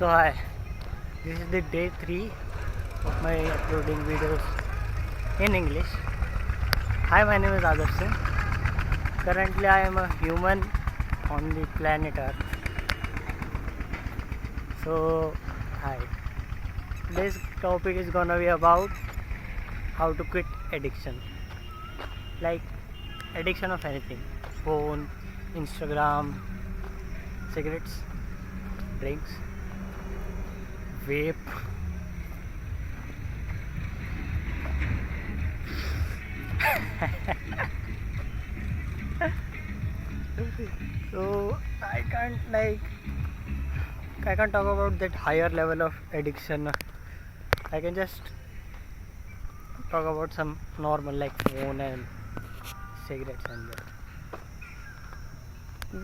So hi, this is the day 3 of my uploading videos in English. Hi, my name is Adarsh Singh. Currently I am a human on the planet Earth. So hi, today's topic is gonna be about how to quit addiction. Like addiction of anything, phone, Instagram, cigarettes, drinks, vape. So I can't talk about that higher level of addiction. I can just talk about some normal like phone and cigarettes and that.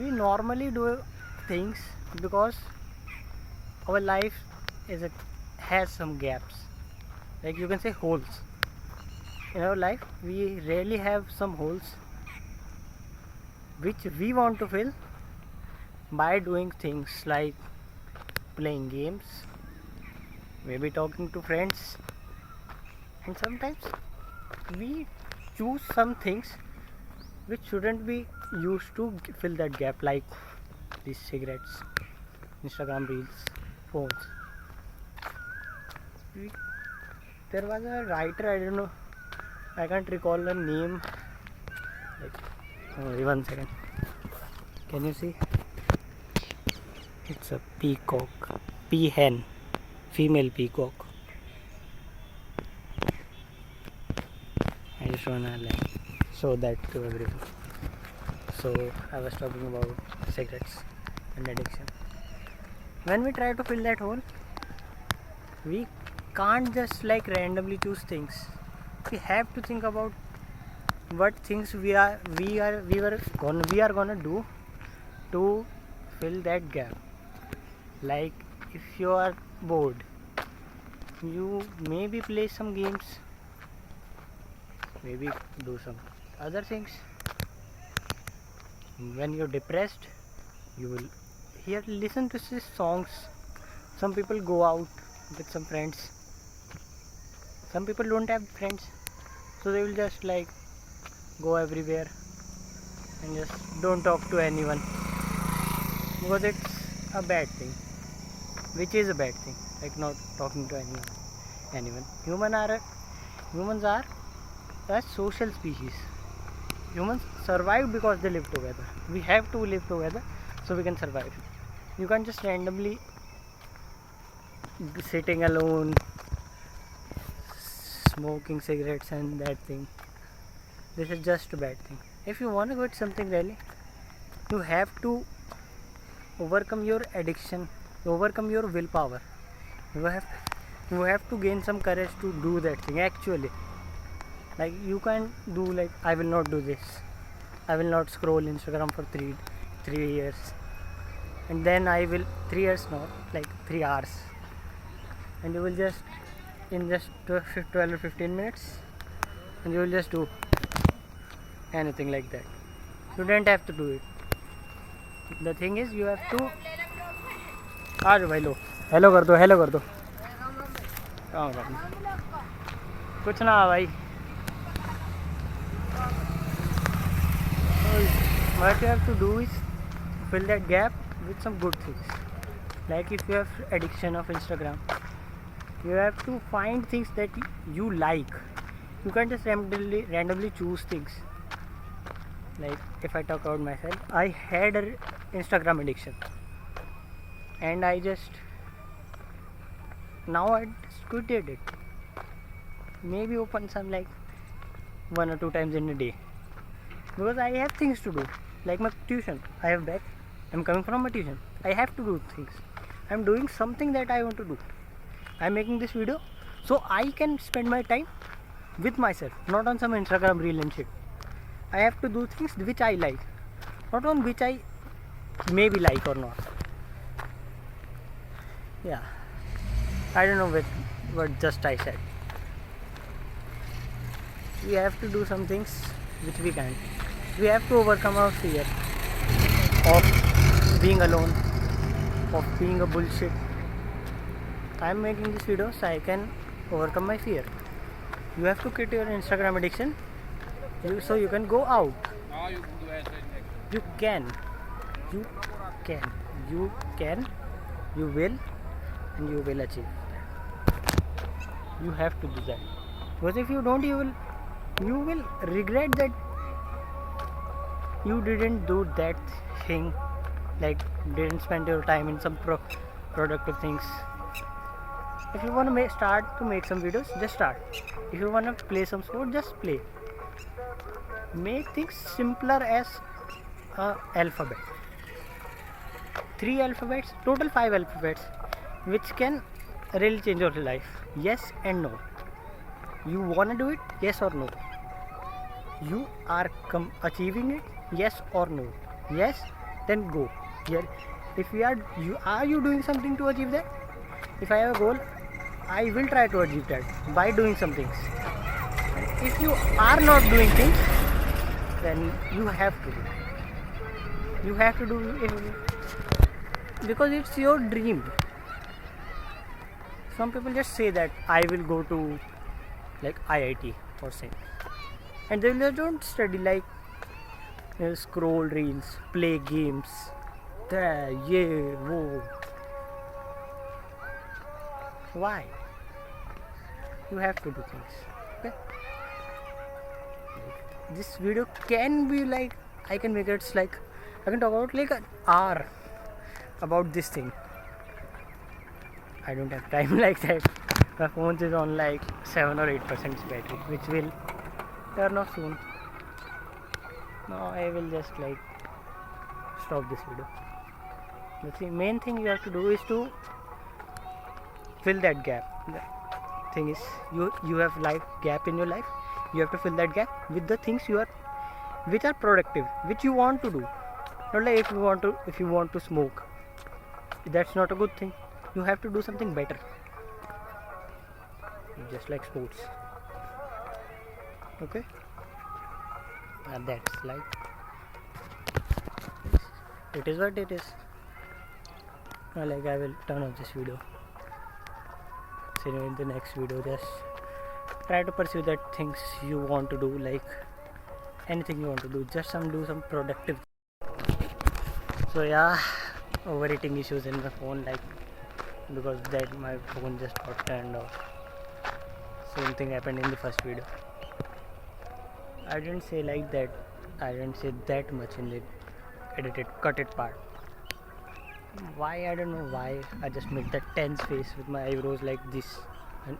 We normally do things because our life has some gaps. Like you can say holes. In our life we rarely have some holes which we want to fill by doing things like playing games, maybe talking to friends, and sometimes we choose some things which shouldn't be used to fill that gap, like these cigarettes, Instagram reels, phones. We, there was a writer, I don't know, I can't recall the name. Like, one second. Can you see? It's a peacock, peahen, female peacock. I just wanna show that to everyone. So I was talking about cigarettes and addiction. When we try to fill that hole, we can't just randomly choose things. We have to think about what things we are gonna do to fill that gap. Like if you are bored, you maybe play some games, maybe do some other things. When you're depressed, you will listen to these songs. Some people go out with some friends. Some people don't have friends, so they will just go everywhere and just don't talk to anyone, because it's a bad thing, which is a bad thing, like not talking to anyone. Humans are a social species. Humans survive because they live together. We have to live together so we can survive. You can't just randomly sitting alone smoking cigarettes and that thing. This is just a bad thing. If you want to quit something really, you have to overcome your addiction, overcome your willpower. You have to gain some courage to do that thing actually. Like you can do I will not do this. I will not scroll Instagram for 3 years. And then I will 3 years not 3 hours. And you will just in just 12 or 15 minutes, and you will just do anything like that. You don't have to do it. The thing is you have to आ जाओ भाई लो hello कर दो काम करना कुछ ना भाई. What you have to do is fill that gap with some good things. Like if you have addiction of Instagram, you have to find things that you like. You can't just randomly choose things. Like if I talk about myself, I had an Instagram addiction, and I just quitted it. Maybe open some 1 or 2 times in a day, because I have things to do, like my tuition. I'm coming from my tuition. I have to do things. I'm doing something that I want to do. I'm making this video so I can spend my time with myself, not on some Instagram reel and shit. I have to do things which I like, not on which I maybe like or not. Yeah, I don't know what just I said. We have to do some things which we can't. We have to overcome our fear of being alone, of being a bullshit, I am making this video so I can overcome my fear. You have to quit your Instagram addiction so you can go out. You can. You can. You can. You will. And you will achieve. You have to do that. Because if you don't, you will regret that you didn't do that thing, like didn't spend your time in some productive things. If you want to start to make some videos, just start. If you want to play some sport, just play. Make things simpler as alphabet. 3 alphabets, total 5 alphabets, which can really change your life. Yes and no. You want to do it? Yes or no? You are achieving it? Yes or no? Yes, then go. Yeah. If are you doing something to achieve that? If I have a goal, I will try to achieve that by doing some things. If you are not doing things, then you have to do. You have to do it because it's your dream. Some people just say that I will go to like IIT or say, and they just don't study, like scroll reels, play games. Whoa. Why? You have to do things. Okay. This video can be like, I can make it like, I can talk about like an hour about this thing. I don't have time like that. My phone is on like 7 or 8% battery, which will turn off soon. Now I will just like stop this video. The main thing you have to do is to fill that gap. The thing is, you have life gap in your life. You have to fill that gap with the things which are productive, which you want to do. Not like if you want to smoke, that's not a good thing. You have to do something better. Just like sports. Okay. And that's like, it is what it is. Like I will turn off this video. See you in the next video. Just try to pursue that things you want to do, like anything you want to do. Just do some productive. So yeah, overeating issues in my phone, like because that my phone just got turned off. Same thing happened in the first video. I didn't say like that. I didn't say that much in the cut it part. Why? I don't know why. I just make that tense face with my eyebrows like this, and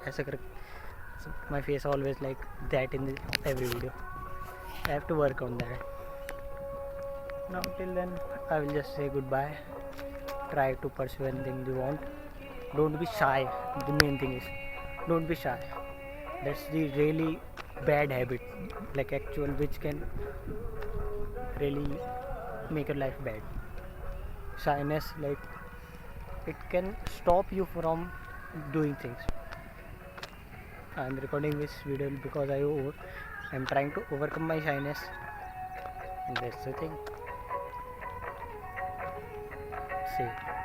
so my face always like that in every video. I have to work on that. Now till then, I will just say goodbye. Try to pursue anything you want. Don't be shy. The main thing is, don't be shy. That's the really bad habit, like actual, which can really make your life bad. Shyness, like it can stop you from doing things. I'm recording this video because I'm trying to overcome my shyness, and that's the thing. See.